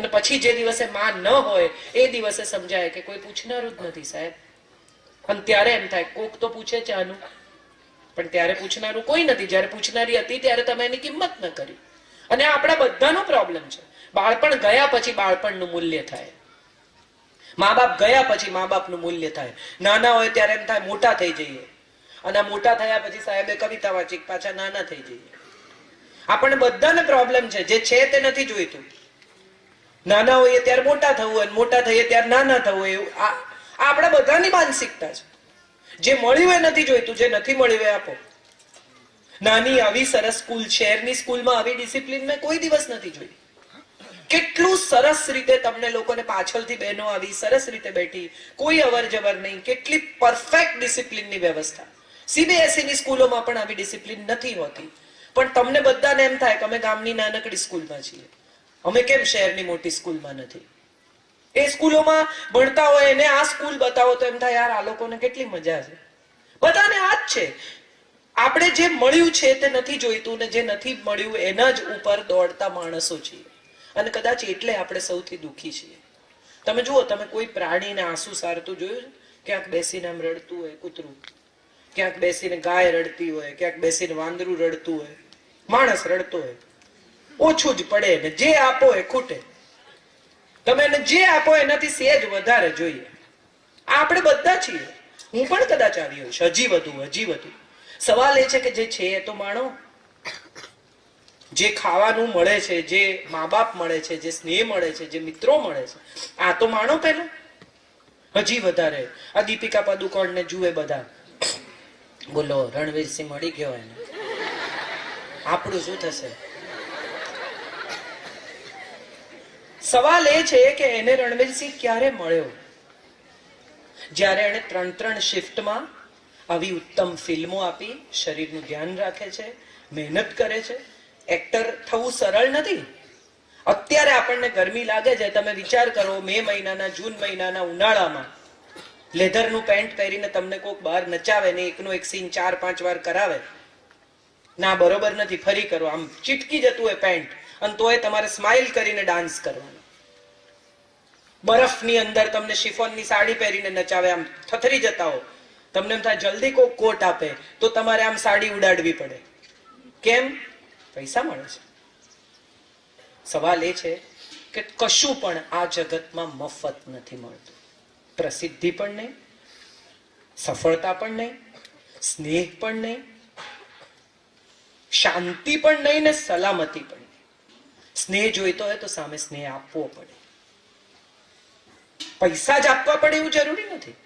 અને પછી જે દિવસે માં ન હોય એ દિવસે સમજાય કે કોઈ પૂછનારું જ નથી સાહેબ. અને ત્યારે એમ થાય કોક તો પૂછે છે આનું, પણ ત્યારે પૂછનારું કોઈ નથી. જયારે પૂછનારી હતી ત્યારે તમે એની કિંમત ન કરી. અને આપણા બધાનો પ્રોબ્લેમ છે. બાળપણ ગયા પછી બાળપણનું મૂલ્ય થાય, મા બાપ ગયા પછી મા બાપનું મૂલ્ય થાય. નાના હોય ત્યારે એમ થાય મોટા થઈ જઈએ, અને મોટા થયા પછી સાહેબે કવિતા વાંચી પાછા નાના થઈ જઈએ. આપણને બધાને પ્રોબ્લેમ છે. જે છે તે નથી જોઈતું. નાના હોઈએ ત્યારે મોટા થવું અને મોટા થઈએ ત્યારે નાના થવું, એવું આપણા બધાની માનસિકતા છે. જે મળ્યું એ નથી જોઈતું, જે નથી મળ્યું એ આપો. નાની આવી સરસ સ્કૂલ, શહેરની સ્કૂલમાં આવી ડિસિપ્લિન મેં કોઈ દિવસ નથી જોઈ. કેટલું સરસ રીતે તમને લોકોને પાછળથી બહેનો આવી સરસ રીતે બેઠી, કોઈ અવર જવર નહીં, કેટલી પરફેક્ટ ડિસિપ્લિનની વ્યવસ્થા. CBSE ની સ્કૂલોમાં પણ આવી ડિસિપ્લિન નથી હોતી. પણ તમને બધાને એમ થાય કે અમે ગામની નાનકડી સ્કૂલમાં છીએ, અમે કેમ શહેરની મોટી સ્કૂલમાં નથી. એ સ્કૂલોમાં ભણતા હોય એને આ સ્કૂલ બતાવો તો એમ થાય યાર આ લોકોને કેટલી મજા છે. બધાને આ જ છે. આપણે જે મળ્યું છે તે નથી જોઈતું, ને જે નથી મળ્યું એના જ ઉપર દોડતા માણસો છીએ. અને કદાચ એટલે આપણે સૌથી દુઃખી છીએ. તમે જુઓ, તમે કોઈ પ્રાણીને આંસુ સારતું જોયું છે? ક્યાંક બેસીને આમ રડતું હોય કૂતરું, ક્યાંક બેસીને ગાય રડતી હોય, ક્યાંક બેસીને વાંદરું રડતું હોય, માણસ રડતો હોય. ઓછું જ પડે ને જે આપો એ ખૂટે. તમે એને જે આપો એનાથી સહેજ વધારે જોઈએ. આપણે બધા છીએ. હું પણ કદાચ આવી હોઈશ, હજી વધુ. સવાલ એ છે કે જે છે એ તો માણો. જે ખાવાનું મળે છે, જે મા બાપ મળે છે, જે સ્નેહ મળે છે, જે મિત્રો મળે છે, આ તો માણો પેલો. હજી વધારે આ દીપિકા પાદુકોણ ને જુએ બધા. બોલો રણવીરસિંહ મળી ગયો એને, આપણું શું થશે? સવાલ એ છે કે એને રણવીરસિંહ ક્યારે મળ્યો? જ્યારે એને 3 શિફ્ટમાં આવી ઉત્તમ ફિલ્મો આપી, શરીરનું ધ્યાન રાખે છે, મહેનત કરે છે. એક્ટર થવું સરળ નથી. અત્યારે આપણને ગરમી લાગે છે, તમે વિચાર કરો મે મહિનાના, જૂન મહિનાના ઉનાળામાં લેધરનું પેન્ટ પહેરીને તમને કોઈક બહાર નચાવે ને એકનો એક સીન 4-5 વાર કરાવે, ના બરોબર નથી, ફરી કરો, આમ ચીટકી જતું હોય પેન્ટ, અને તોય તમારે સ્માઇલ કરીને ડાન્સ કરવાનો. બરફની અંદર તમને શિફોનની સાડી પહેરીને નચાવે, આમ થથરી જતા હો, તમને એમ થાય જલ્દી કોઈ કોટ આપે તો તમારે આમ સાડી ઉડાડવી પડે. કેમ? પૈસા મળે છે. સવાલ એ છે કે કશું પણ આ જગતમાં મફત નથી મળતું. પ્રસિદ્ધિ પણ નહીં, સફળતા પણ નહીં, સ્નેહ પણ નહીં, શાંતિ પણ નહીં, ને સલામતી પણ નહીં. સ્નેહ જોઈતો હોય તો સામે સ્નેહ આપવો પડે. પૈસા જ આપવા પડે એવું જરૂરી નથી.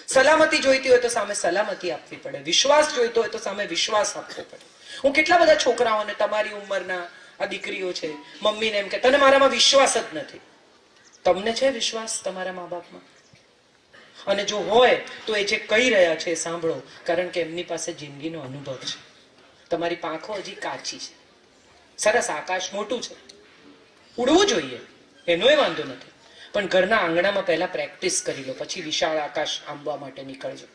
સલામતી જોઈતી હોય તો સામે સલામતી આપવી પડે. વિશ્વાસ જોઈતો હોય તો સામે વિશ્વાસ આપવો પડે. હું કેટલા બધા છોકરાઓને, તમારી ઉંમરના આ દીકરીઓ છે, મમ્મીને એમ કે તને મારામાં વિશ્વાસ જ નથી. તમને છે વિશ્વાસ તમારા મા બાપમાં? અને જો હોય તો એ જે કહી રહ્યા છે એ સાંભળો, કારણ કે એમની પાસે જિંદગીનો અનુભવ છે. તમારી પાંખો હજી કાચી છે. સરસ આકાશ મોટું છે, ઉડવું જોઈએ, એનો વાંધો નથી, પણ ઘરના આંગણામાં પહેલા પ્રેક્ટિસ કરી લો, પછી વિશાળ આકાશ આંબવા માટે નીકળજો.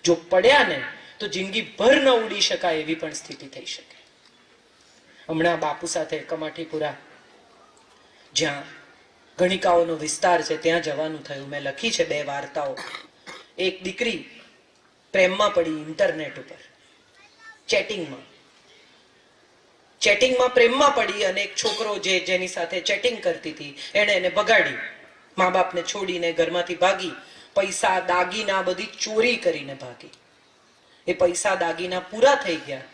જો પડ્યા ને તો જિંદગી ભર ન ઉડી શકાય એવી પણ સ્થિતિ થઈ શકે. હમણાં બાપુ સાથે કમાટીપુરા, જ્યાં ગણિકાઓનો વિસ્તાર છે, ત્યાં જવાનું થયું. મેં લખી છે 2 વાર્તાઓ. એક દીકરી પ્રેમમાં પડી ઇન્ટરનેટ ઉપર, ચેટિંગમાં પ્રેમમાં પડી, અને એક છોકરો જેની સાથે ચેટિંગ કરતી હતી એણે એને બગાડી. મા બાપને છોડીને ઘરમાંથી ભાગી, પૈસા દાગીના બધી ચોરી કરીને ભાગી. એ પૈસા દાગીના પૂરા થઈ ગયા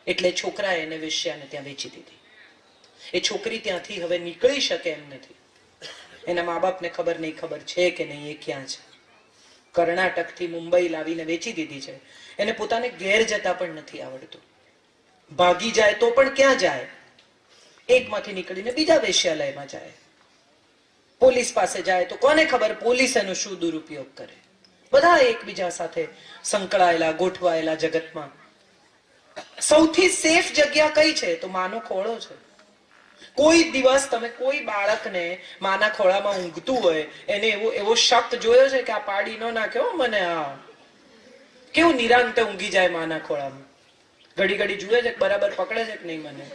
એટલે છોકરાએ એને વેશ્યાને ત્યાં વેચી દીધી. એ છોકરી ત્યાંથી હવે નીકળી શકે એમ નથી. એના મા બાપને ખબર નહીં, ખબર છે કે નહીં એ ક્યાં છે. કર્ણાટકથી મુંબઈ લાવીને વેચી દીધી છે. એને પોતાને ઘેર જતા પણ નથી આવડતું. ભાગી જાય તો પણ ક્યાં જાય? એકમાંથી નીકળીને બીજા વેશ્યાલયમાં જાય. પોલીસ પાસે જાય તો કોને ખબર પોલીસ એનો શું દુરુપયોગ કરે. બધા એકબીજા સાથે સંકળાયેલા, ગોઠવાયેલા જગતમાં સૌથી સેફ જગ્યા કઈ છે? તો માનો ખોળો છે. કોઈ દિવસ તમે કોઈ બાળકને માના ખોળામાં ઊંઘતું હોય એને એવો શબ્દ જોયો છે કે આ પાડી ન નાખ્યો મને, આ કેવું નિરાંતે ઊંઘી જાય માના ખોળામાં? ઘડી ઘડી જુએ છે બરાબર પકડે છે કે નહીં મને?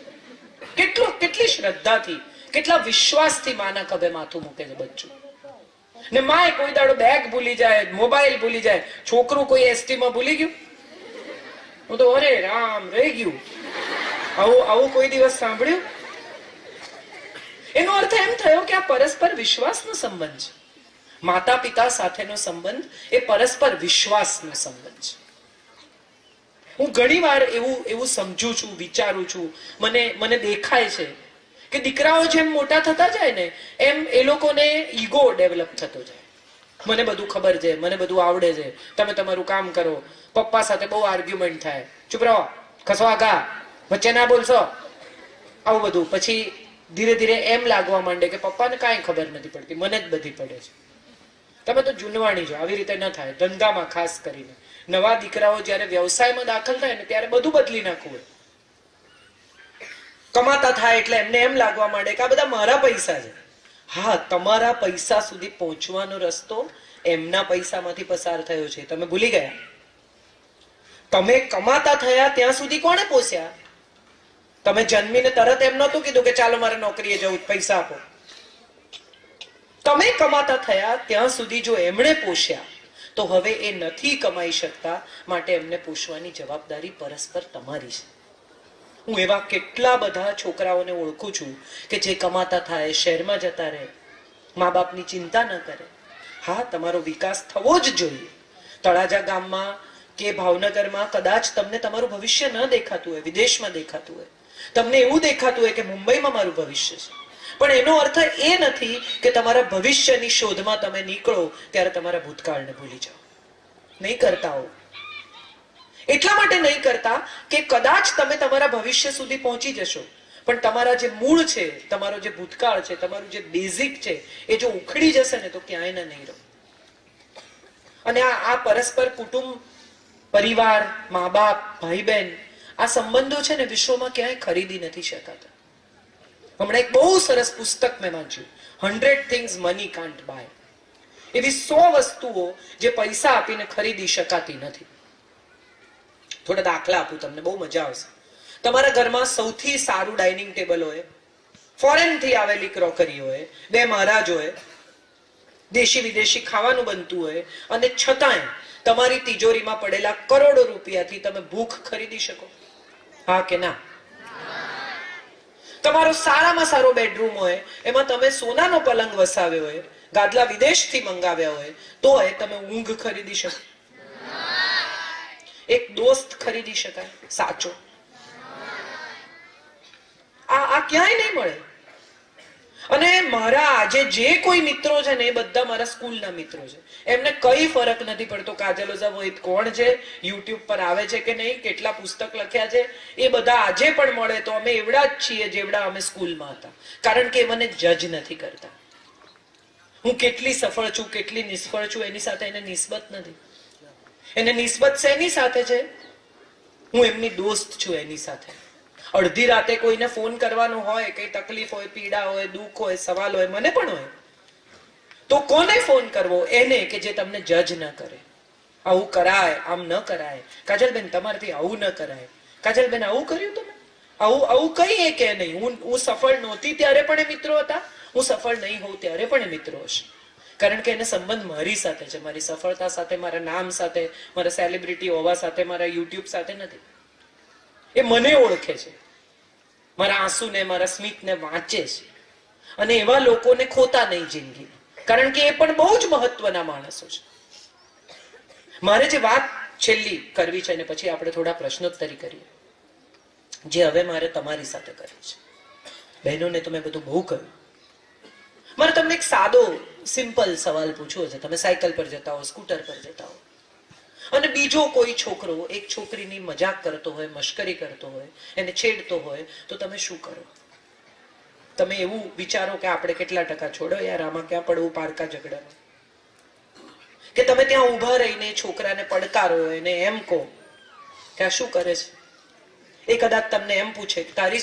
કેટલી શ્રદ્ધાથી, કેટલા વિશ્વાસથી માના ખભે માથું મૂકે છે બચ્ચું. ને માએ કોઈ દાડો બેગ ભૂલી જાય, મોબાઈલ ભૂલી જાય, છોકરું કોઈ એસટી માં ભૂલી ગયું, હું તો અરે રામ રહી ગયું. આવું કોઈ દિવસ સાંભળ્યું? એનો અર્થ એમ થયો કે આ પરસ્પર વિશ્વાસનો સંબંધ છે. માતા પિતા સાથેનો સંબંધ એ પરસ્પર વિશ્વાસનો સંબંધ છે. હું ઘણી વાર એવું સમજુ છું, વિચારું છું, મને દેખાય છે કે દીકરાઓ જેમ મોટા થતા જાય ને એમ એ લોકોને ઈગો ડેવલપ થતો જાય. મને બધું ખબર છે, મને બધું આવડે છે, તમે તમારું કામ કરો. પપ્પા સાથે બહુ આર્ગ્યુમેન્ટ થાય, ચૂપ રહો, ખસો આગા, વચ્ચે ના બોલશો, આવું બધું. પછી ધીરે ધીરે એમ લાગવા માંડે કે પપ્પાને કાંઈ ખબર નથી પડતી, મને જ બધી પડે છે. તમે તો જૂનવાણી છો, આવી રીતે ન થાય. ધંધામાં ખાસ કરીને નવા દીકરાઓ જયારે વ્યવસાયમાં દાખલ થાય ને ત્યારે બધું બદલી નાખવું હોય. કમાતા થાય એટલે એમને એમ લાગવા માંડે કે આ બધા મારા પૈસા છે. હા, તમારા પૈસા સુધી પહોંચવાનો રસ્તો એમના પૈસામાંથી પસાર થયો છે, તમે ભૂલી ગયા. તમે કમાતા થયા ત્યાં સુધી કોણે પોસ્યા? તમે જન્મીને તરત એમ નહોતું કીધું કે ચાલો મારે નોકરીએ જવું, પૈસા આપો. તમે કમાતા થયા ત્યાં સુધી જો એમણે પોષ્યા તો હવે એ નથી કમાઈ શકતા, માટે એમને પોષવાની જવાબદારી પરસ્પર તમારી છે. હું એવા કેટલા બધા છોકરાઓને ઓળખું છું કે જે કમાતા થાય, શહેરમાં જતા રહે, મા બાપની ચિંતા ન કરે. હા, તમારો વિકાસ થવો જ જોઈએ. તળાજા ગામમાં કે ભાવનગરમાં કદાચ તમને તમારું ભવિષ્ય ન દેખાતું હોય, વિદેશમાં દેખાતું હોય, તમને એવું દેખાતું હોય કે મુંબઈમાં મારું ભવિષ્ય છે, પણ એનો અર્થ એ નથી કે તમારા ભવિષ્યની શોધમાં તમે નીકળો ત્યારે તમારા ભૂતકાળને ભૂલી જાઓ. નહીં કરતા હો. એટલા માટે નહીં કરતા કે કદાચ તમે તમારા ભવિષ્ય સુધી પહોંચી જશો, પણ તમારા જે મૂળ છે, તમારો જે ભૂતકાળ છે, તમારું જે બેઝિક છે, એ જો ઉખડી જશે ને તો ક્યાંય નહીં રહો. અને આ પરસ્પર કુટુંબ, પરિવાર, મા બાપ, ભાઈ બહેન, આ સંબંધો છે ને વિશ્વમાં ક્યાંય ખરીદી નથી શકાતા. હમણાં એક બહુ સરસ પુસ્તક મેં વાંચ્યું, 100 things money can't buy. એવી 100 વસ્તુઓ જે પૈસા આપીને ખરીદી શકાતી નથી. થોડા દાખલા આપું તમને, બહુ મજા આવશે. તમારા ઘરમાં સૌથી સારું ડાઇનિંગ ટેબલ હોય, ફોરેન થી આવેલી ક્રોકરી હોય, 2 મહારાજ હોય, દેશી વિદેશી ખાવાનું બનતું હોય, અને છતાંય તમારી તિજોરીમાં પડેલા કરોડો રૂપિયાથી તમે ભૂખ ખરીદી શકો? હા કે ના? તમારો સારામાં સારો બેડરૂમ હોય, એમાં તમે સોનાનો પલંગ વસાવ્યો હોય, ગાદલા વિદેશથી મંગાવ્યા હોય, તો તમે ઊંઘ ખરીદી શકો? એક દોસ્ત ખરીદી શકાય સાચો? આ ક્યાંય નહીં મળે. અને મારા આજે જે કોઈ મિત્રો છે ને એ બધા મારા સ્કૂલના મિત્રો છે. એમને કઈ ફરક નથી પડતો કાજલ ઓઝા વોહિત કોણ છે, યુટ્યુબ પર આવે છે કે નહીં, કેટલા પુસ્તક લખ્યા છે, એ બધા આજે પણ મળે તો અમે એવડા જ છીએ જેવડા અમે સ્કૂલમાં હતા. કારણ કે મને જજ નથી કરતા. હું કેટલી સફળ છું, કેટલી નિષ્ફળ છું, એની સાથે એને નિસ્બત નથી. એને નિસ્બત શેની સાથે છે? હું એમની દોસ્ત છું એની સાથે. અડધી રાતે કોઈને ફોન કરવાનો હોય, કઈ તકલીફ હોય, પીડા હોય, દુઃખ હોય, સવાલ હોય, મને પણ હોય, તો કોને ફોન કરવો? એને કે જે તમને જજ ન કરે. આવું કરાય, આમ ન કરાય, કાજલબેન તમારાથી આવું ન કરાય, કાજલબેન આવું કર્યું તમે, આવું કહીએ કે નહીં. હું સફળ નહોતી ત્યારે પણ એ મિત્રો હતા, હું સફળ નહીં હોઉં ત્યારે પણ એ મિત્રો હશે. કારણ કે એને સંબંધ મારી સાથે છે, મારી સફળતા સાથે, મારા નામ સાથે, મારા સેલિબ્રિટી હોવા સાથે, મારા યુટ્યુબ સાથે નથી. એ મને ઓળખે છે, મારા આંસુને, મારા સ્મિતને વાંચે છે. અને એવા લોકોને ખોતા નહીં જિંદગી, કારણ કે એ પણ બહુ જ મહત્વના માણસો છે. મારે જે વાત છેલ્લી કરવી છે ને પછી આપણે થોડા પ્રશ્નોત્તરી કરીએ, જે હવે મારે તમારી સાથે કરવી છે. બહેનોને તો મેં બધું બહુ કહ્યું. મારે તમને એક સાદો સિમ્પલ સવાલ પૂછવો છે. તમે સાયકલ પર જતા હો, સ્કૂટર પર જતા હો, અને બીજો કોઈ છોકરો એક છોકરીની મજાક કરતો હોય, મશ્કરી કરતો હોય, એને છેડતો હોય, તો તમે શું કરો? તમે એવું વિચારો કે આપણે કેટલા ટકા છોડો યાર, આમાં ક્યાં પડવું પારકા ઝઘડામાં? કે તમે ત્યાં ઊભા રહીને છોકરાને પડકારો, એને એમ કહો કે આ શું કરે છે? એ કદાચ તમને એમ પૂછે કે તારી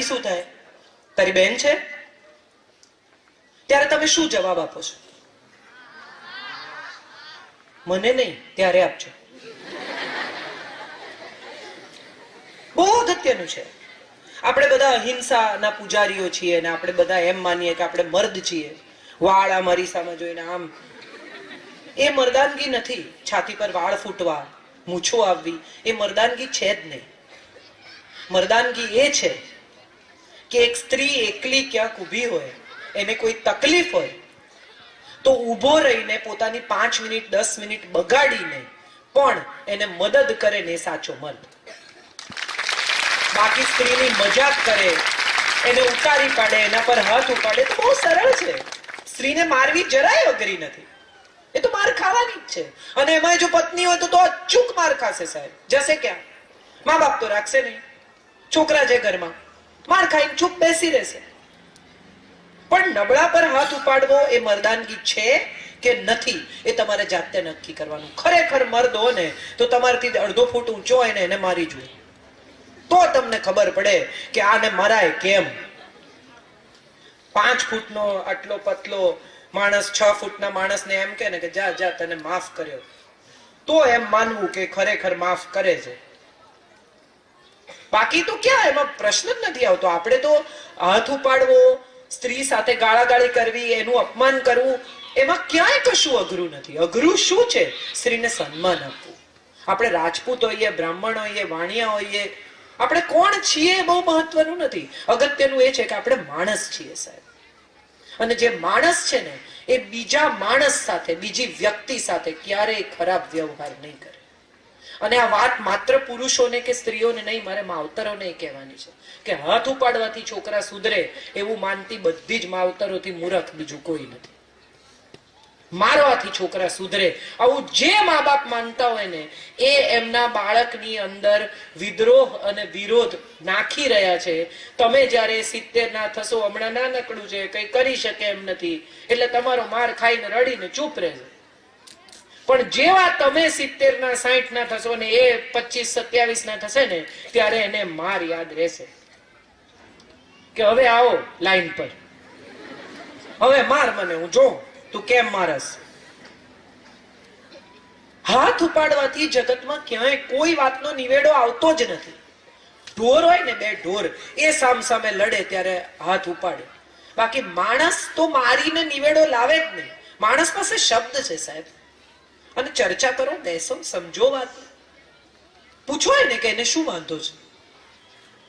શું થાય? તારી બેન છે? ત્યારે તમે શું જવાબ આપો છો? મને નહીં, ત્યારે આપજો. બહુ અગત્યનું છે. આપણે બધા અહિંસાના પૂજારીઓ છીએ અને આપણે બધા એમ માનીએ કે આપણે મર્દ છીએ, વાળ આમ અરીસામાં જોઈને આમ. એ મર્દાનગી નથી. છાતી પર વાળ ફૂટવા, મૂછો આવવી, એ મર્દાનગી છે જ નહીં. મર્દાનગી એ છે કે એક સ્ત્રી એકલી ક્યાંક ઊભી હોય, એને કોઈ તકલીફ હોય તો ઊભો રહીને પોતાની 5 મિનિટ 10 મિનિટ બગાડીને પણ એને મદદ કરે ને સાચો મર્દ. બાકી સ્ત્રીની મજાક કરે, એને ઉતારી પાડે, એના પર હાથ ઉપાડે તો બહુ સરળ છે. સ્ત્રીને મારવી જરાય અઘરી નથી. એ તો માર ખાવાની જ છે. અને એમાં જો પત્ની હોય તો અચૂક માર ખાશે સાહેબ. જશે ક્યાં? મા બાપ તો રાખશે નહીં. છોકરા છે ઘરમાં, માર ખાઈને ચૂપ બેસી રહેશે. પણ નબળા પર હાથ ઉપાડવો એ મર્દાનગી છે કે નથી એ તમારે જાતે નક્કી કરવાનું. ખરેખર મર્દ હો ને તો તમારાથી 1.5 ફૂટ ઊંચો હોય ને એને મારી જુઓ, તો તમને ખબર પડે કે આને મરાય કેમ. 5 ફૂટનો આટલો પતલો માણસ 6 ફૂટના માણસને એમ કે ને કે જા જા તને માફ કર્યો, તો એમ માનવું કે ખરેખર માફ કરે છે. બાકી તો ક્યાં એમાં પ્રશ્ન જ નથી આવતો. આપણે તો હાથ ઉપાડવો, સ્ત્રી સાથે ગાળાગાળી કરવી, એનું અપમાન કરવું, એમાં ક્યાંય કશું અઘરું નથી. અઘરું શું છે? સ્ત્રીને સન્માન આપવું. આપણે રાજપૂત હોઈએ, બ્રાહ્મણ હોઈએ, વાણિયા હોઈએ, આપણે કોણ છીએ બહુ મહત્વનું નથી. અગત્યનું એ છે કે આપણે માણસ છીએ સાહેબ. અને જે માણસ છે ને એ બીજા માણસ સાથે, બીજી વ્યક્તિ સાથે ક્યારેય ખરાબ વ્યવહાર નહીં કરે. અને આ વાત માત્ર પુરુષોને કે સ્ત્રીઓને નહીં, મારે માવતરોને કહેવાની છે કે હાથ ઉપાડવાથી છોકરા સુધરે એવું માનતી બધી જ માવતરોથી મૂર્ખ બીજું કોઈ નથી. મારવાથી છોકરા સુધરે આવું જે મા બાપ માનતા હોય ને એ એમના બાળકની અંદર વિદ્રોહ અને વિરોધ નાખી રહ્યા છે. તમે જયારે 70 ના થશો, હમણાં નાનકડું છે, કઈ કરી શકે એમ નથી, એટલે તમારો માર ખાઈને રડીને ચૂપ રહેશે. પણ જેવા તમે 70 ના 60 ના થશો ને એ 25 27 ના થશે ને ત્યારે એને માર યાદ રહેશે કે હવે આવો લાઈન પર, હવે માર મને, હું જોઉં તું કેમ મારસ. હાથ ઉપાડવાથી જગતમાં ક્યાંય કોઈ વાતનો નિવેડો આવતો જ નથી. ઢોર હોય ને, 2 ઢોર એ સામસામે લડે ત્યારે હાથ ઉપાડે. બાકી માણસ તો મારીને નિવેડો લાવે જ નહીં. માણસ પાસે શબ્દ છે સાહેબ. અને ચર્ચા કરો, બેસો, સમજો વાત, પૂછો ને કે એને શું વાંધો છે.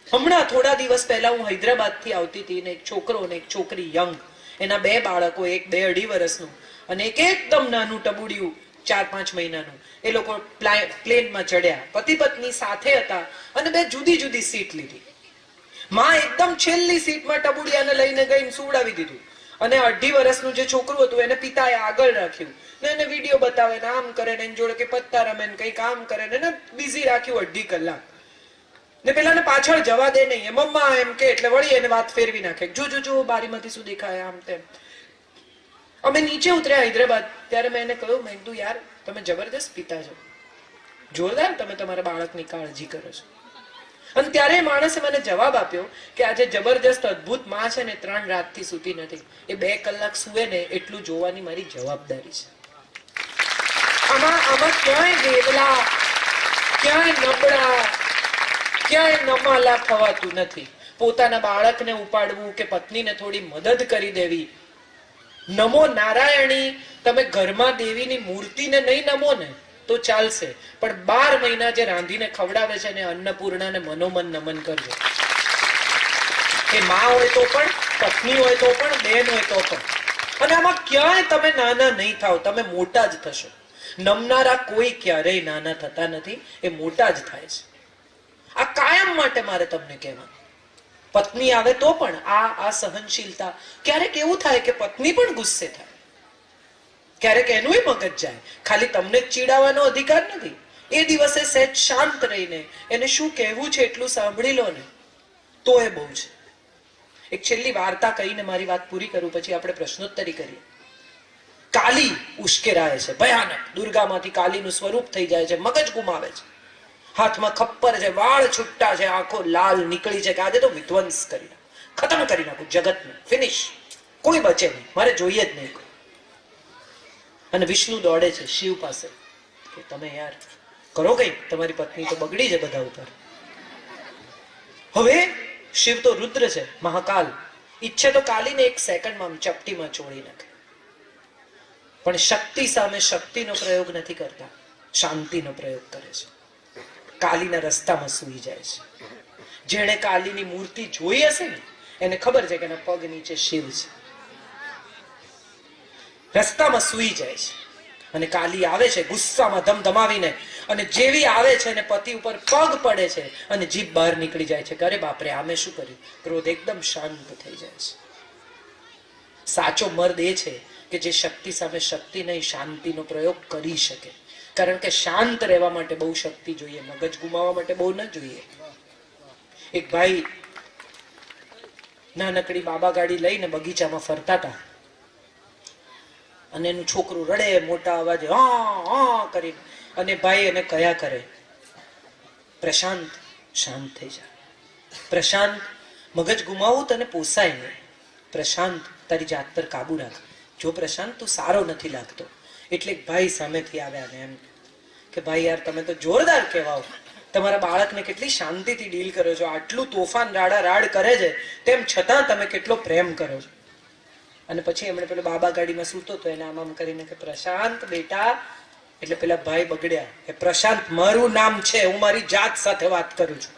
હમણાં થોડા દિવસ પહેલા હું હૈદરાબાદ થી આવતી હતી ને એક છોકરો ને એક છોકરી, યંગ, એના 2 બાળકો, એક 2-2.5 વર્ષનું અને એક એકદમ નાનું ટબુડિયું 4-5 મહિનાનું. એ લોકો પ્લેનમાં ચડ્યા, પતિ પત્ની સાથે હતા અને 2 જુદી જુદી સીટ લીધી. માં એકદમ છેલ્લી સીટમાં ટબુડિયાને લઈને ગઈને સુવડાવી દીધું અને 2.5 વર્ષનું જે છોકરું હતું એને પિતાએ આગળ રાખ્યું ને એને વિડીયો બતાવે ને આમ કરે ને એની જોડે કે પત્તા રમે ને કઈ કામ કરે ને બિઝી રાખ્યું 2.5 કલાક. ને પેલાને પાછળ જવા દે નહીં, મમ્મા એમ કે એટલે વળી એને વાત ફેરવી નાખે, જો જો જો બારીમાંથી શું દેખાય આમ તેમ. અમે નીચે ઉતર્યા હૈદરાબાદ ત્યારે મેં એને કહ્યું, મેં કીધું યાર તમે જબરદસ્ત પિતા છો, જોરદાર તમે તમારા બાળકની કાળજી કરો છો. અને ત્યારે માણસે મને જવાબ આપ્યો કે આજે જબરજસ્ત અદ્ભુત માં છે ને 3 રાતથી સૂતી નથી, એ 2 કલાક સુવે ને એટલું જોવાની મારી જવાબદારી છે. આમાં ક્યાંય વેવલા, ક્યાંય નબળા, ક્યાંય નમાલા ખવાતું નથી. પોતાના બાળકને ઉપાડવું કે પત્નીને થોડી મદદ કરી દેવી. નમો નારાયણી તમે ઘરમાં દેવીની મૂર્તિને નહીં નમો ને તો ચાલશે, પણ 12 મહિના જે રાંધીને ખવડાવે છે ને અન્નપૂર્ણાને મનોમન નમન કરજો. એ માં હોય તો પણ, પત્ની હોય તો પણ, બહેન હોય તો પણ. અને આમાં ક્યાંય તમે નાના નહીં થાવ, તમે મોટા જ થશો. નમનારા કોઈ ક્યારેય નાના થતા નથી, એ મોટા જ થાય છે. આ કાયમ માટે મારે તમને કહેવાનું. પત્ની આવે તો પણ આ સહનશીલતા. ક્યારેક એવું થાય કે પત્ની પણ ગુસ્સે થાય, ક્યારેક એનું મગજ જાય. ખાલી તમને જ ચીડાવવાનો અધિકાર નથી. એ દિવસે સહેજ શાંત રહીને એને શું કહેવું છે એટલું સાંભળી લો ને તો એ બહુ છે. એક છેલ્લી વાર્તા કહીને મારી વાત પૂરી કરું, પછી આપણે પ્રશ્નોત્તરી કરીએ. કાલી ઉશ્કેરાય છે, ભયાનક. દુર્ગામાંથી કાલીનું સ્વરૂપ થઈ જાય છે, મગજ ગુમાવે છે, હાથમાં ખપ્પર છે, વાળ છૂટા છે, આંખો લાલ નીકળી છે કે આજે તો વિધ્વંસ કરી નાખું, ખતમ કરી નાખું જગતને, ફિનિશ, કોઈ બચે નહીં, મારે જોઈએ જ નહીં. અને વિષ્ણુ દોડે છે શિવ પાસે કે તમે યાર કરો કઈ, તમારી પત્ની તો બગડી છે બધા ઉપર. હવે શિવ તો રુદ્ર છે, મહાકાલ. ઈચ્છે તો કાલીને એક સેકન્ડમાં ચપટીમાં ચોળી નાખે. પણ શક્તિ સામે શક્તિનો પ્રયોગ નથી કરતા, શાંતિનો પ્રયોગ કરે છે. કાલીના રસ્તામાં સૂઈ જાય છે. જેણે કાલીની મૂર્તિ જોઈ હશે ને એને ખબર છે કે એના પગ નીચે શિવ છે. રસ્તામાં સૂઈ જાય છે અને કાલી આવે છે ગુસ્સામાં ધમધમાવીને, અને જેવી આવે છે ને પતિ ઉપર પગ પડે છે અને જીભ બહાર નીકળી જાય છે. અરે બાપરે, આમે શું કર્યું? ક્રોધ એકદમ શાંત થઈ જાય છે. સાચો મર્દ એ છે કે જે શક્તિ સામે શક્તિ નહીં, શાંતિનો પ્રયોગ કરી શકે. કારણ કે શાંત રહેવા માટે બહુ શક્તિ જોઈએ, મગજ ગુમાવવા માટે બહુ ન જોઈએ. એક ભાઈ નાનકડી બાબા ગાડી લઈને બગીચામાં ફરતા હતા અને એનું છોકરું રડે મોટા અવાજે હા હા કરીને, અને ભાઈ એને કયા કરે, પ્રશાંત, શાંત થઈ જા. પ્રશાંત, મગજ ગુમાવવું તને પોસાય નહીં. પ્રશાંત, તારી જાત પર કાબુ રાખ. જો પ્રશાંત તું સારો નથી લાગતો. એટલે એક ભાઈ સામેથી આવ્યા ને એમ કે ભાઈ યાર તમે તો જોરદાર કહેવાઓ, તમારા બાળકને કેટલી શાંતિથી ડીલ કરો છો, આટલું તોફાન રાડા રાડ કરે છે તેમ છતાં તમે કેટલો પ્રેમ કરો છો. અને પછી એમણે પેલો બાબા ગાડીમાં સૂતો તો એને આમ કરીને કે પ્રશાંત બેટા, એટલે પેલા ભાઈ બગડ્યા કે પ્રશાંત મારું નામ છે, હું મારી જાત સાથે વાત કરું છું.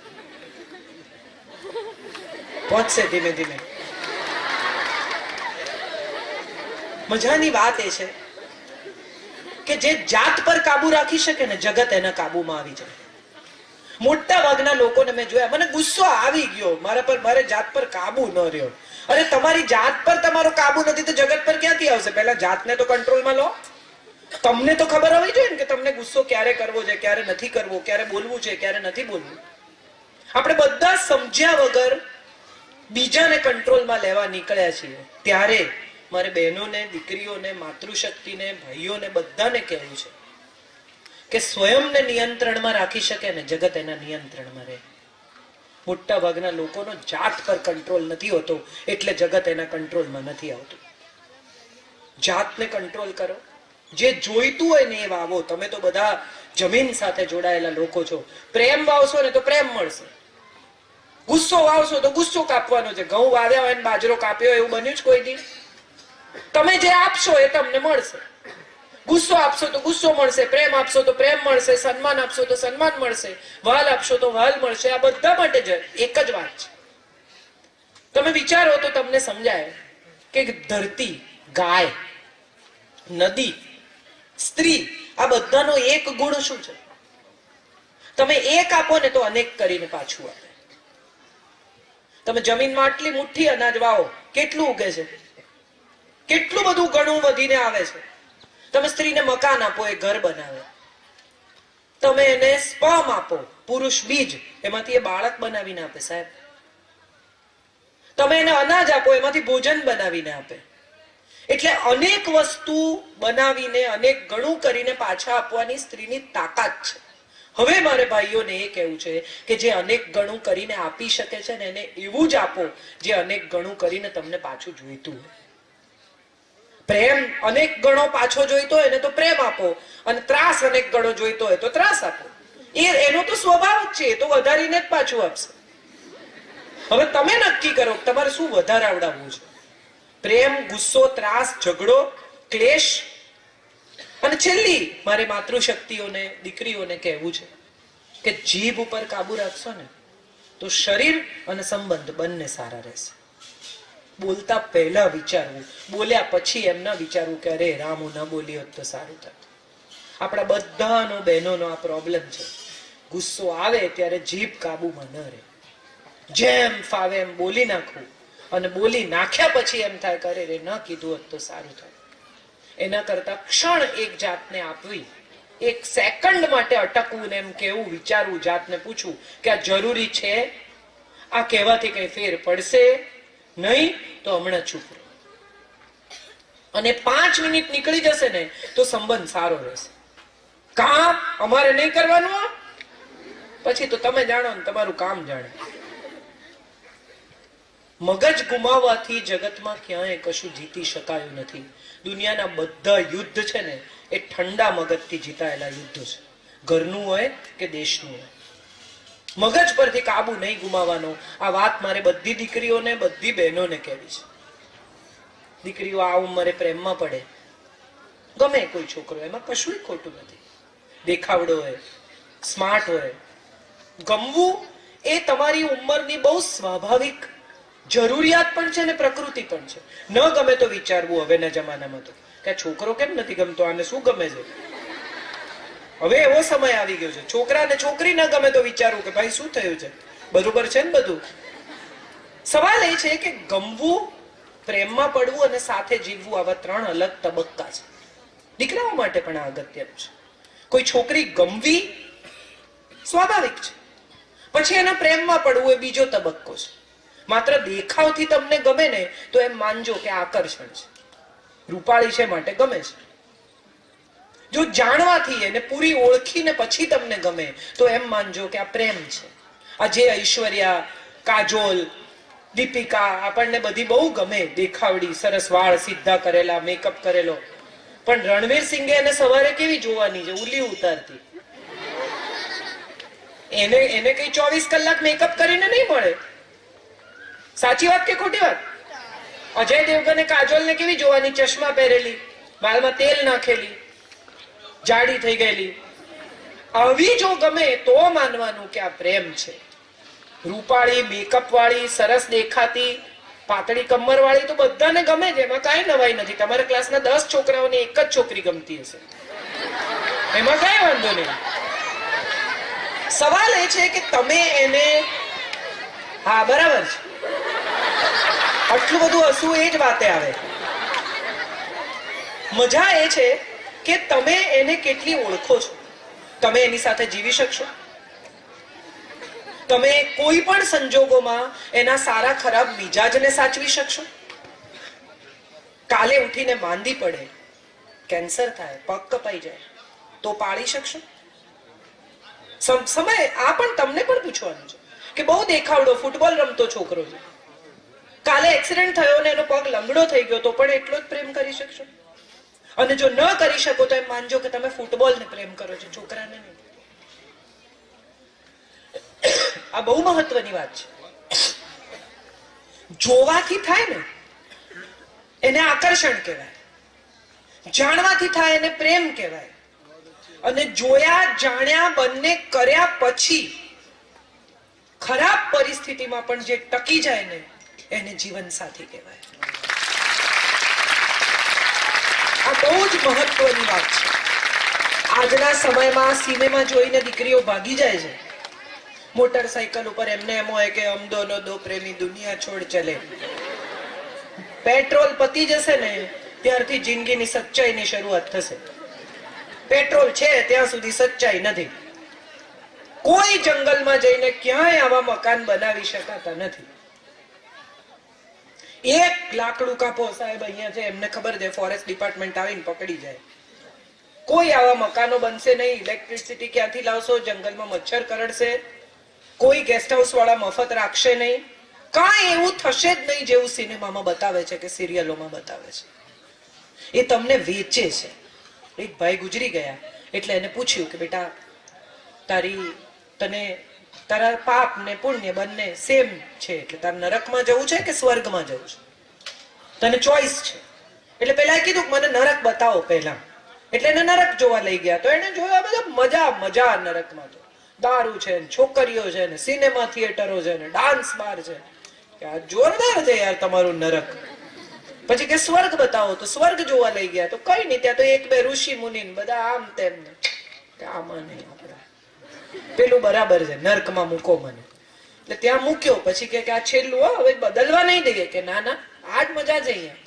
પહોંચશે ધીમે ધીમે. મજાની વાત એ છે કે જે જાત પર કાબુ રાખી શકે ને જગત એના કાબુમાં આવી જાય. મોટા ભાગના લોકોને મેં જોયા, મને ગુસ્સો આવી ગયો, મારે જાત પર કાબુ ન રહ્યો. અરે તમારી જાત પર તમારો કાબુ નથી તો જગત પર ક્યાંથી આવશે? પહેલા જાતને તો કંટ્રોલમાં લો. તમને તો ખબર હોવી જોઈએ ને કે તમને ગુસ્સો ક્યારે કરવો છે, ક્યારે નથી કરવો, ક્યારે બોલવું છે, ક્યારે નથી બોલવું. આપણે બધા સમજ્યા વગર બીજાને કંટ્રોલમાં લેવા નીકળ્યા છીએ. ત્યારે મારે બહેનોને, દીકરીઓને, માતૃશક્તિને, ભાઈઓને બધાને કહેવું છે કે સ્વયંને નિયંત્રણમાં રાખી શકે ને જગત એના નિયંત્રણમાં રહે. મોટા ભાગના લોકોનો જાત પર કંટ્રોલ નથી હોતો એટલે જગત એના કંટ્રોલમાં નથી આવતું. જાતને કંટ્રોલ કરો. જે જોઈતું હોય ને એ વાવો. તમે તો બધા જમીન સાથે જોડાયેલા લોકો છો. પ્રેમ વાવશો ને તો પ્રેમ મળશે, ગુસ્સો વાવશો તો ગુસ્સો કાપવાનો છે. ઘઉં વાવ્યા હોય ને બાજરો કાપ્યો એવું બન્યું જ કોઈ દી? તમે જે આપશો એ તમને મળશે. ગુસ્સો આપશો તો ગુસ્સો મળશે, પ્રેમ આપશો તો પ્રેમ મળશે, સન્માન આપશો તો સન્માન મળશે, વહાલ આપશો તો વહાલ મળશે. આ બધા માટે જ એક જ વાત છે. તમે વિચારો તો તમને સમજાય કે ધરતી, ગાય, નદી, સ્ત્રી, આ બધાનો એક ગુણ શું છે? તમે એક આપો ને તો અનેક કરીને પાછું આપે. તમે જમીનમાં આટલી મુઠ્ઠી અનાજ વાવો, કેટલું ઉગે છે? કેટલું બધું ઘણું વધીને આવે છે. તમે સ્ત્રીને મકાન આપો, એ ઘર બનાવે. તમે એને સ્પર્મ આપો, પુરુષ બીજ, એમાંથી એ બાળક બનાવીને આપે સાહેબ. તમે એને અનાજ આપો, એમાંથી ભોજન બનાવીને આપે. એટલે અનેક વસ્તુ બનાવીને અનેક ગણું કરીને પાછા આપવાની સ્ત્રીની તાકાત છે. હવે મારે ભાઈઓને એ કહેવું છે કે જે અનેક ગણું કરીને આપી શકે છે ને એને એવું જ આપો જે અનેક ગણું કરીને તમને પાછું જોઈતું હોય. પ્રેમ અનેક ગણો પાછો જોઈતો હોય ને તો પ્રેમ આપો, અને ત્રાસ અનેક ગણો જોઈતો હોય તો ત્રાસ આપો. એનો તો સ્વભાવ જ છે, એ તો વધારીને જ પાછું આપશે. હવે તમે નક્કી કરો તમારે શું વધારાવડાવવું છે. પ્રેમ, ગુસ્સો, ત્રાસ, ઝઘડો, ક્લેશ. અને છેલ્લી મારે માતૃશક્તિઓને, દીકરીઓને કહેવું છે કે જીભ ઉપર કાબુ રાખશો ને તો શરીર અને સંબંધ બંને સારા રહેશે. બોલતા પહેલા વિચારવું, બોલ્યા પછી એમ ના વિચારવું કે અરે રામ હું ન બોલી હોત તો સારું થાત. આપણા બધાનો, બહેનોનો આ પ્રોબ્લેમ છે. ગુસ્સો આવે ત્યારે જીભ કાબુમાં ન રહે, જેમ ફાવે એમ બોલી નાખવું, અને બોલી નાખ્યા પછી એમ થાય કે અરે રે ન કીધું હોત તો સારું થાય. એના કરતા ક્ષણ એક જાતને આપવી, એક સેકન્ડ માટે અટકવું ને એમ કેવું, વિચારવું, જાતને પૂછવું કે આ જરૂરી છે, આ કહેવાથી કઈ ફેર પડશે નહીં તો હમણાં ચૂપ રહો. અને 5 મિનિટ નીકળી જશે ને તો સંબંધ સારો રહેશે. કામ અમારે નહીં કરવાનું, પછી તો તમે જાણો ને તમારું કામ જાણે. મગજ ગુમાવવાથી જગતમાં ક્યાંય કશું જીતી શકાયું નથી. દુનિયાના બધા યુદ્ધ છે ને એ ઠંડા મગજથી જીતાયેલા યુદ્ધ છે, ઘરનું હોય કે દેશનું હોય. મગજ પરથી કાબુ નહીં ગુમાવવાનો. આ વાત મારે બધી દીકરીઓને, બધી બહેનોને કહેવી છે. દીકરીઓ આ ઉંમરે પ્રેમમાં પડે, ગમે કોઈ છોકરો, એમાં કશું ખોટું નથી. દેખાવડો હોય, સ્માર્ટ હોય, ગમવું એ તમારી ઉંમરની બહુ સ્વાભાવિક જરૂરિયાત પણ છે ને પ્રકૃતિ પણ છે. ન ગમે તો વિચારવું હવેના જમાનામાં તો કે છોકરો કેમ નથી ગમતો, આને શું ગમે છે. હવે એવો સમય આવી ગયો છે, છોકરાને છોકરી ન ગમે તો વિચારવું કે ભાઈ શું થયું છે, બરોબર છે ને બધું. સવાલ એ છે કે ગમવું, પ્રેમમાં પડવું અને સાથે જીવવું, આવા 3 અલગ તબક્કા છે. દીકરાઓ માટે પણ આ અગત્યનું છે. કોઈ છોકરી ગમવી સ્વાભાવિક છે, પછી એના પ્રેમમાં પડવું એ બીજો તબક્કો છે. માત્ર દેખાવથી તમને ગમે ને તો એમ માનજો કે આકર્ષણ છે, રૂપાળી છે માટે ગમે છે. જો જાણવાથી એને પૂરી ઓળખીને પછી તમને ગમે તો એમ માનજો કે આ પ્રેમ છે. આ જે ઐશ્વર્યા, કાજોલ, દીપિકા આપણને બધી બહુ ગમે, દેખાવડી, સરસ વાળ સીધા કરેલા, મેકઅપ કરેલો, પણ રણવીર સિંહે એને સવારે કેવી જોવાની છે, ઉલી ઉતારતી. એને કઈ 24 કલાક મેકઅપ કરીને નહીં મળે. સાચી વાત કે ખોટી વાત? અજય દેવગને કાજોલને કેવી જોવાની, ચશ્મા પહેરેલી, વાળમાં તેલ નાખેલી, જાડી થઈ ગયેલી. આવી જો ગમે તો માનવાનું કે આ પ્રેમ છે. રૂપાળી, મેકઅપ વાળી, સરસ દેખાતી, પાતળી કમર વાળી તો બધાને ગમે છે, એમાં કાંઈ નવાઈ નથી. તમારા ક્લાસના 10 છોકરાઓને એક જ છોકરી ગમતી હશે, એમાં કાંઈ વાંધો નહીં. સવાલ એ છે કે તમે એને, હા બરાબર છે, આટલું બધું હસવું એ જ વાતે આવે. મજા એ છે કે તમે એને કેટલી ઓળખો છો. તમે એની સાથે જીવી શકશો? તમે કોઈ પણ સંજોગોમાં એના સારા ખરાબ મિજાજને સાચવી શકશો? કાલે ઉઠીને માંદી પડે, કેન્સર થાય, પગ કપાઈ જાય તો પાળી શકશો? સમય આ પણ તમને પણ પૂછવાનું છે કે બહુ દેખાવડો ફૂટબોલ રમતો છોકરો છે, કાલે એક્સિડન્ટ થયો ને એનો પગ લંગડો થઈ ગયો તો પણ એટલો જ પ્રેમ કરી શકશો? અને જો ન કરી શકો તો એમ માનજો કે તમે ફૂટબોલને પ્રેમ કરો છો, છોકરાને નહીં. આ બહુ મહત્વની વાત છે. જોવાથી થાય ને એને આકર્ષણ કહેવાય, જાણવાથી થાય એને પ્રેમ કહેવાય, અને જોયા જાણ્યા બંને કર્યા પછી ખરાબ પરિસ્થિતિમાં પણ જે ટકી જાય ને એને જીવન સાથી કહેવાય. આ બહુ જ મહત્વની વાત છે. આજના સમયમાં સિનેમા જોઈને દીકરીઓ ભાગી જાય છે, મોટરસાયકલ ઉપર. એમને એમ હોય કે હમ દોનો દો પ્રેમી દુનિયા છોડ ચલે. પેટ્રોલ પતી જશે ને ત્યારથી જિંદગીની સચ્ચાઈની શરૂઆત થશે. પેટ્રોલ છે ત્યાં સુધી સચ્ચાઈ નથી. કોઈ જંગલમાં જઈને ક્યાંય આવા મકાન બનાવી શકાતા નથી. એક લાકડું કાપો સાહેબ, અહીંયા છે, એમને ખબર છે, ફોરેસ્ટ ડિપાર્ટમેન્ટ આવીને પકડી જાય. કોઈ આવા મકાનો બનશે નહીં. ઇલેક્ટ્રિસિટી ક્યાંથી લાવશો? જંગલમાં મચ્છર કરડશે. કોઈ ગેસ્ટ હાઉસ વાળા મફત રાખશે નહીં. કાંઈ એવું થશે જ નહીં જેવું સિનેમામાં બતાવે છે કે સિરિયલોમાં બતાવે છે. એ તમને વેચે છે. એક ભાઈ ગુજરી ગયા એટલે એને પૂછ્યું કે બેટા તને તારા પાપ ને પુણ્ય બંને સેમ છે, એટલે તારે નરકમાં જવું છે કે સ્વર્ગમાં જવું છે? તને ચોઈસ છે. એટલે પેલા કીધું કે મને નરક બતાવો પહેલા. એટલે એને નરક જોવા લઈ ગયા. તો એને જોયા બધા મજા નરકમાં. તો દારૂ છે, છોકરીઓ છે, ને સિનેમા થિયેટરો છે, ને ડાન્સ બાર છે. આ જોરદાર છે યાર તમારું નરક. પછી કે સ્વર્ગ બતાવો. તો સ્વર્ગ જોવા લઈ ગયા. તો કઈ નહીં, ત્યાં તો 1-2 ઋષિ મુનિ બધા આમ તેમ. આમાં નહીં, આપડા પેલું બરાબર છે, નર્કમાં મૂકો મને. એટલે ત્યાં મૂક્યો. પછી કે આ છેલ્લું, હવે બદલવા નહીં દઈએ. કે ના ના, આજ મજા છે અહીંયા.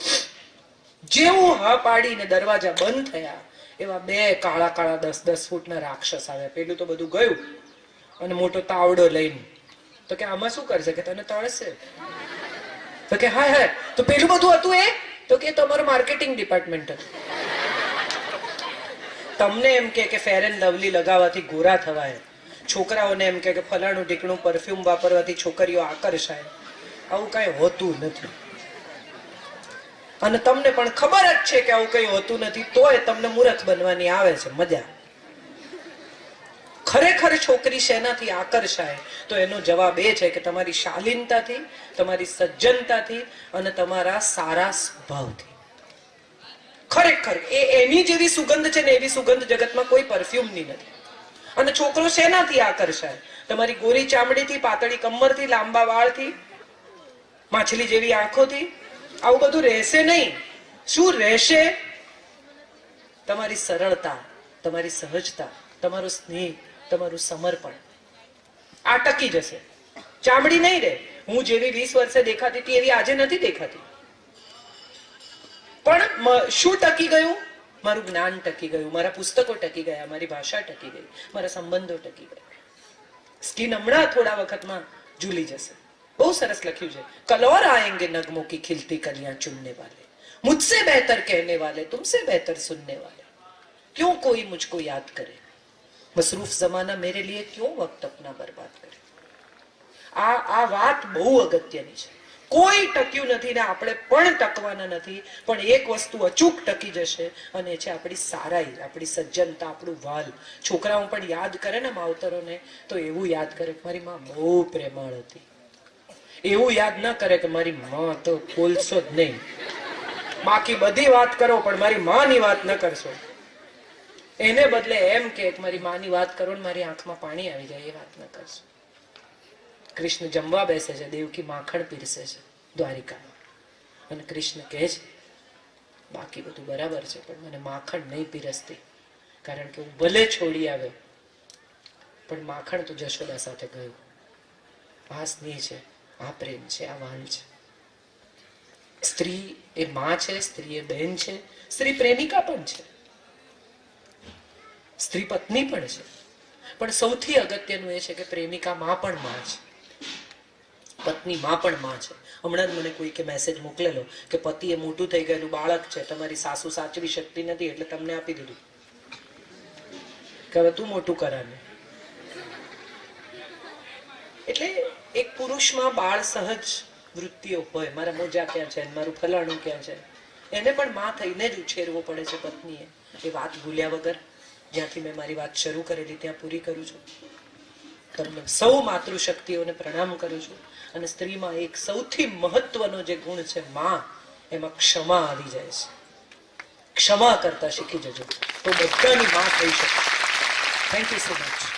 જેવું હા પાડીને દરવાજા બંધ થયા એવા 2 કાળા કાળા 10-10 ફૂટના રાક્ષસ આવ્યા. પેલું તો બધું ગયું અને મોટો તાવડો લઈને. તો કે આમાં શું કરશે? કે તને તળશે. તો કે હા. તો પેલું બધું હતું એ? તો કે તમારું માર્કેટિંગ ડિપાર્ટમેન્ટ હતું. તમને એમ કે ફેર એન્ડ લવલી લગાવવાથી ગોરા થવાય, છોકરાઓને એમ કે ફલાણું ઢીકણું પરફ્યુમ વાપરવાથી છોકરીઓ આકર્ષાય. આવું કઈ હોતું નથી. અને તમને પણ ખબર જ છે કે આવું કઈ હોતું નથી, તોય તમને મૂર્ખ બનવાની આવે છે મજા. ખરેખર છોકરી શેનાથી આકર્ષાય તો એનો જવાબ એ છે કે તમારી શાલીનતાથી, તમારી સજ્જનતાથી અને તમારા સારા સ્વભાવથી. ખરેખર એની જેવી સુગંધ છે ને એવી સુગંધ જગતમાં કોઈ પરફ્યુમની નથી. અને છોકરો શેનાથી આકર્ષાય? તમારી ગોરી ચામડીથી, પાતળી કમરથી, લાંબા વાળથી, માછલી જેવી આંખોથી. આવું બધું રહેશે નહીં. શું રહેશે? તમારી સરળતા, તમારી સહજતા, તમારું સ્નેહ, તમારું સમર્પણ. આ ટકી જશે. ચામડી નહીં રહે. હું જેવી 20 વર્ષે દેખાતી હતી એવી આજે નથી દેખાતી. પણ શું ટકી ગયું? મારું જ્ઞાન ટકી ગયું, મારા પુસ્તકો ટકી ગયા, મારી ભાષા ટકી ગઈ, મારા સંબંધો ટકી ગયા. સ્કિન હમણાં થોડા વખતમાં ઝૂલી જશે. બહુ સરસ લખ્યું છે, કલौर आएंगे नगमों की खिलती कलियां चुनने वाले, मुझसे बेहतर कहने वाले, तुमसे बेहतर सुनने वाले, क्यों कोई मुझको याद करे, मसरूफ जमाना मेरे लिए क्यों वक्त अपना बर्बाद करे. આ વાત બહુ અગત્યની છે. કોઈ ટક્યું નથી ને આપણે પણ ટકવાના નથી. પણ એક વસ્તુ અચૂક ટકી જશે અને છે આપણી સારાઈ, આપણી સજ્જનતા, આપણું વાલ. છોકરાઓ પણ યાદ કરે ને માવતરોને તો એવું યાદ કરે કે મારી માં બહુ પ્રેમાળ હતી. એવું યાદ ન કરે કે મારી માં તો બોલશો જ નહીં, બાકી બધી વાત કરો પણ મારી માની વાત ન કરશો. એને બદલે એમ કે મારી માની વાત કરો ને મારી આંખમાં પાણી આવી જાય એ વાત ન કરશો. કૃષ્ણ જમવા બેસે છે, દેવકી માખણ પીરસે છે દ્વારિકામાં, અને કૃષ્ણ કહે છે બાકી બધું બરાબર છે પણ મને માખણ નહીં પીરસતી, કારણ કે હું ભલે છોડી આવ્યો પણ માખણ તો જશોદા સાથે ગયું. આ સ્નેહ છે, આ પ્રેમ છે, આ વાન છે. સ્ત્રી એ માં છે, સ્ત્રી એ બહેન છે, સ્ત્રી પ્રેમિકા પણ છે, સ્ત્રી પત્ની પણ છે. પણ સૌથી અગત્યનું એ છે કે પ્રેમિકા માં પણ માં છે, પત્ની માં પણ માં છે. હમણાં જ મને કોઈકે મેસેજ મોકલેલો કે પતિ એ મોટું થઈ ગયેલું બાળક છે, તમારી સાસુ સાચવી શકતી નથી એટલે તમને આપી દીધું કે હવે તું મોટું કરાને. એટલે એક પુરુષમાં બાળ સહજ વૃત્તિઓ હોય, મારા મોજા ક્યાં છે, મારું ફલાણું ક્યાં છે, એને પણ માં થઈને જ ઉછેરવો પડે છે પત્નીએ. એ વાત ભૂલ્યા વગર જ્યાંથી મેં મારી વાત શરૂ કરેલી ત્યાં પૂરી કરું છું. તમને સૌ માતૃશક્તિઓને પ્રણામ કરું છું. અને સ્ત્રીમાં એક સૌથી મહત્વનો જે ગુણ છે માં, એમાં ક્ષમા આવી જાય છે. ક્ષમા કરતા શીખી જજો તો બધાની માં થઈ શકે. Thank you so much.